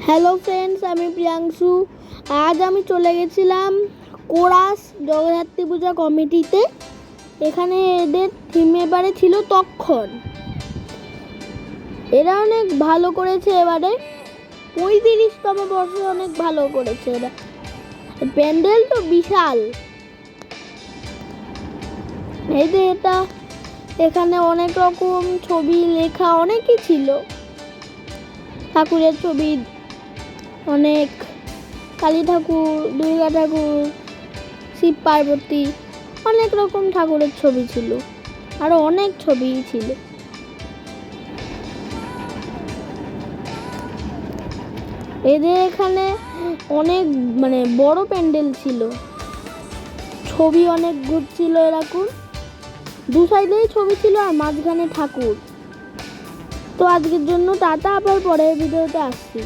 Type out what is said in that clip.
Hello friends, আমি প্রিয়াংশু। আজ আমি চলে গেছিলাম কোরাস জগদ্ধাত্রী পূজা কমিটিতে। এখানে এদের থিম এবারে ছিল তক্ষণ। এরা অনেক ভালো করেছে, এবারে 35তম বর্ষে অনেক ভালো করেছে এরা। প্যান্ডেল তো বিশাল। এই যে এটা, এখানে অনেক রকম ছবি লেখা অনেকই ছিল, ঠাকুরের ছবি অনেক, কালী ঠাকুর, দুর্গা ঠাকুর, শিব পার্বতী, অনেক রকম ঠাকুরের ছবি ছিল, আরো অনেক ছবি ছিল। এদের এখানে অনেক বড় প্যান্ডেল ছিল, ছবি অনেক ঘুরছিল এরকম, দু সাইডেই ছবি ছিল আর মাঝখানে ঠাকুর। তো আজকের জন্য টাটা, আবার পরের ভিডিওতে আসছি।